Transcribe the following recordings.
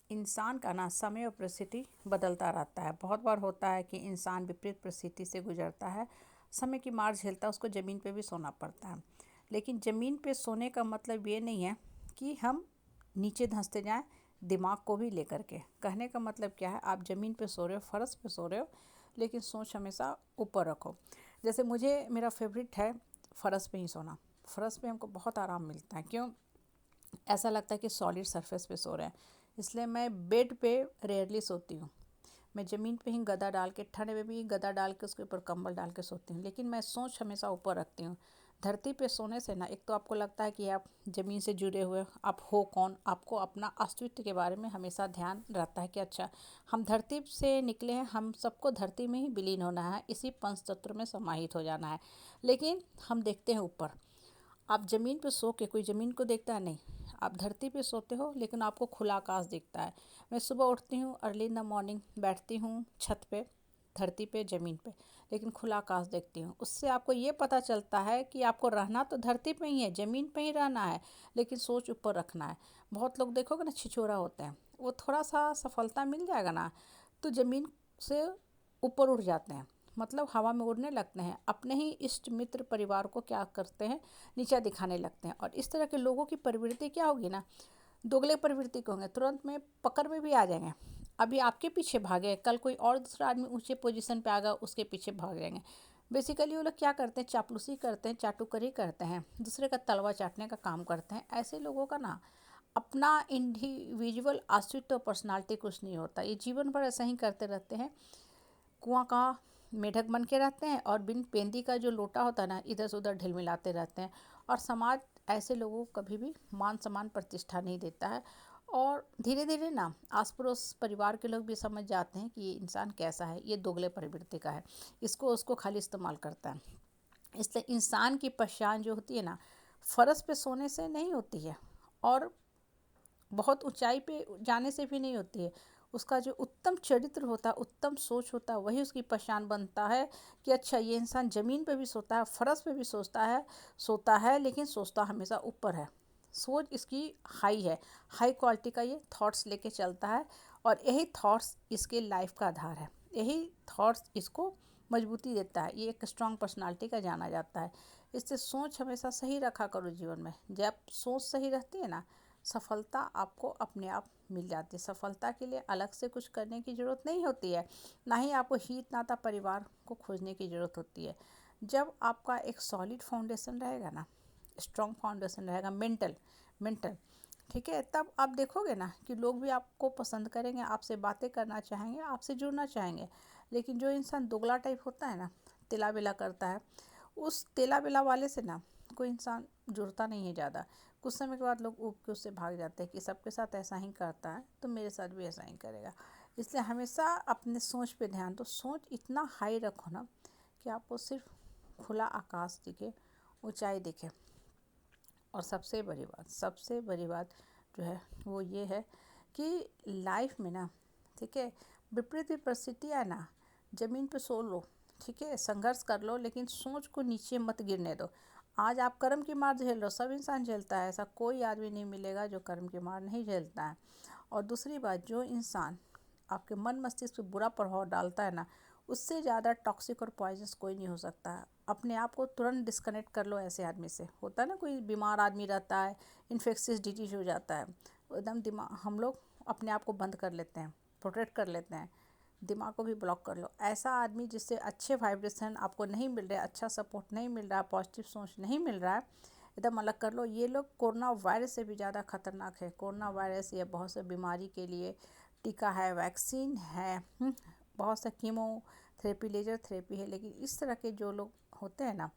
इंसान का ना समय और परिस्थिति बदलता रहता है। बहुत बार होता है कि इंसान विपरीत परिस्थिति से गुजरता है, समय की मार झेलता है, उसको ज़मीन पे भी सोना पड़ता है। लेकिन ज़मीन पे सोने का मतलब ये नहीं है कि हम नीचे धंसते जाएं, दिमाग को भी लेकर के। कहने का मतलब क्या है, आप ज़मीन पे सो रहे हो, फर्श पे सो रहे हो, लेकिन सोच हमेशा ऊपर रखो। जैसे मुझे, मेरा फेवरेट है फर्श पे ही सोना। फर्श पे हमको बहुत आराम मिलता है। क्यों? ऐसा लगता है कि सॉलिड सरफेस पे सो रहे हैं। इसलिए मैं बेड पे रेयरली सोती हूँ। मैं ज़मीन पे ही गदा डाल के, ठंड में भी गदा डाल के उसके ऊपर कंबल डाल के सोती हूँ। लेकिन मैं सोच हमेशा ऊपर रखती हूँ। धरती पे सोने से ना, एक तो आपको लगता है कि आप ज़मीन से जुड़े हुए हो, आप हो कौन, आपको अपना अस्तित्व के बारे में हमेशा ध्यान रहता है कि अच्छा, हम धरती से निकले हैं, हम सबको धरती में ही विलीन होना है, इसी पंचतत्व में समाहित हो जाना है। लेकिन हम देखते हैं ऊपर। आप ज़मीन पे सो के कोई ज़मीन को देखता है? नहीं। आप धरती पे सोते हो, लेकिन आपको खुला आकाश दिखता है। मैं सुबह उठती हूँ, अर्ली इन द मॉर्निंग बैठती हूँ छत पे, धरती पे, ज़मीन पे, लेकिन खुला आकाश देखती हूँ। उससे आपको ये पता चलता है कि आपको रहना तो धरती पे ही है, ज़मीन पे ही रहना है, लेकिन सोच ऊपर रखना है। बहुत लोग देखोगे ना, छिछोरा होते हैं, वो थोड़ा सा सफलता मिल जाएगा ना, तो ज़मीन से ऊपर उठ जाते हैं, मतलब हवा में उड़ने लगते हैं। अपने ही इष्ट मित्र परिवार को क्या करते हैं, नीचा दिखाने लगते हैं। और इस तरह के लोगों की प्रवृत्ति क्या होगी ना, दोगले प्रवृत्ति के होंगे, तुरंत में पकड़ में भी आ जाएंगे। अभी आपके पीछे भागे, कल कोई और दूसरा आदमी ऊंचे पोजीशन पे आ गया, उसके पीछे भाग जाएंगे। बेसिकली वो लोग क्या करते हैं, चापलूसी करते हैं, चाटुकरी करते हैं, दूसरे का तलवा चाटने का काम करते हैं। ऐसे लोगों का ना अपना इंडिविजुअल अस्तित्व, पर्सनालिटी कुछ नहीं होता। ये जीवन भर ऐसा ही करते रहते हैं, कुआं का मेढक बन के रहते हैं, और बिन पेंदी का जो लोटा होता है ना, इधर से उधर ढिलमिलाते रहते हैं। और समाज ऐसे लोगों को कभी भी मान सम्मान प्रतिष्ठा नहीं देता है। और धीरे धीरे ना आस पड़ोस परिवार के लोग भी समझ जाते हैं कि ये इंसान कैसा है, ये दोगले प्रवृत्ति का है, इसको उसको खाली इस्तेमाल करता है। इसलिए इंसान की पहचान जो होती है ना, फर्श पे सोने से नहीं होती है, और बहुत ऊंचाई पे जाने से भी नहीं होती है। उसका जो उत्तम चरित्र होता है, उत्तम सोच होता है, वही उसकी पहचान बनता है कि अच्छा, ये इंसान ज़मीन पे भी सोता है, फर्श पे भी सोता है, लेकिन सोचता हमेशा ऊपर है। सोच इसकी हाई है, हाई क्वालिटी का ये थॉट्स लेके चलता है। और यही थॉट्स इसके लाइफ का आधार है, यही थॉट्स इसको मजबूती देता है। ये एक स्ट्रांग पर्सनालिटी का जाना जाता है। इससे सोच हमेशा सही रखा करो जीवन में। जब सोच सही रहती है ना, सफलता आपको अपने आप मिल जाती है। सफलता के लिए अलग से कुछ करने की ज़रूरत नहीं होती है, ना ही आपको हित नाता परिवार को खोजने की ज़रूरत होती है। जब आपका एक सॉलिड फाउंडेशन रहेगा ना, स्ट्रॉन्ग फाउंडेशन रहेगा, मेंटल, ठीक है, तब आप देखोगे ना कि लोग भी आपको पसंद करेंगे, आपसे बातें करना चाहेंगे, आपसे जुड़ना चाहेंगे। लेकिन जो इंसान दोगला टाइप होता है ना, तिला बिला करता है, उस तेला बेला वाले से ना कोई इंसान जुड़ता नहीं है ज़्यादा। कुछ समय के बाद लोग ऊब के उससे भाग जाते हैं कि सबके साथ ऐसा ही करता है, तो मेरे साथ भी ऐसा ही करेगा। इसलिए हमेशा अपने सोच पे ध्यान दो। सोच इतना हाई रखो ना कि आपको सिर्फ खुला आकाश दिखे, ऊंचाई दिखे। और सबसे बड़ी बात जो है वो ये है कि लाइफ में ना, ठीक है, विपरीत परिस्थिति है ना, ज़मीन पे सो लो, ठीक है, संघर्ष कर लो, लेकिन सोच को नीचे मत गिरने दो। आज आप कर्म की मार झेल रहे हो, सब इंसान झेलता है, ऐसा कोई आदमी नहीं मिलेगा जो कर्म की मार नहीं झेलता है। और दूसरी बात, जो इंसान आपके मन मस्तिष्क पे बुरा प्रभाव डालता है ना, उससे ज़्यादा टॉक्सिक और पॉइजनस कोई नहीं हो सकता है। अपने आप को तुरंत डिस्कनेक्ट कर लो ऐसे आदमी से। होता है ना, कोई बीमार आदमी रहता है, इन्फेक्शियस डिजीज हो जाता है, एकदम दिमाग, हम लोग अपने आप को बंद कर लेते हैं, प्रोटेक्ट कर लेते हैं, दिमाग को भी ब्लॉक कर लो। ऐसा आदमी जिससे अच्छे वाइब्रेशन आपको नहीं मिल रहे, अच्छा सपोर्ट नहीं मिल रहा, पॉजिटिव सोच नहीं मिल रहा है, एकदम अलग कर लो। ये लोग कोरोना वायरस से भी ज़्यादा खतरनाक है। कोरोना वायरस या बहुत से बीमारी के लिए टीका है, वैक्सीन है, बहुत सा कीमो थेरेपी, लेजर थेरेपी है, लेकिन इस तरह के जो लोग होते हैं ना,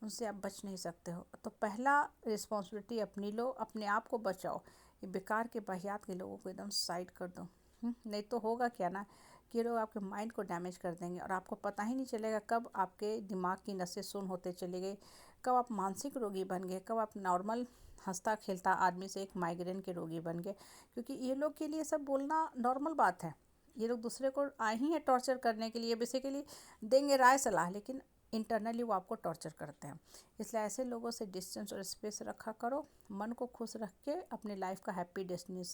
उनसे आप बच नहीं सकते हो। तो पहला रिस्पॉन्सिबिलिटी अपनी लो, अपने आप को बचाओ। ये बेकार के वाहियात के लोगों को एकदम साइड कर दो। नहीं तो होगा क्या ना, कि लोग आपके माइंड को डैमेज कर देंगे, और आपको पता ही नहीं चलेगा कब आपके दिमाग की नसें सुन्न होते चली गई, कब आप मानसिक रोगी बन गए, कब आप नॉर्मल हंसता खेलता आदमी से एक माइग्रेन के रोगी बन गए। क्योंकि ये लोग के लिए सब बोलना नॉर्मल बात है। ये लोग दूसरे को आए ही हैं टॉर्चर करने के लिए, बेसिकली देंगे राय सलाह, लेकिन इंटरनली वो आपको टॉर्चर करते हैं। इसलिए ऐसे लोगों से डिस्टेंस और स्पेस रखा करो। मन को खुश रख के अपने लाइफ का हैप्पी डेस्टिनेशन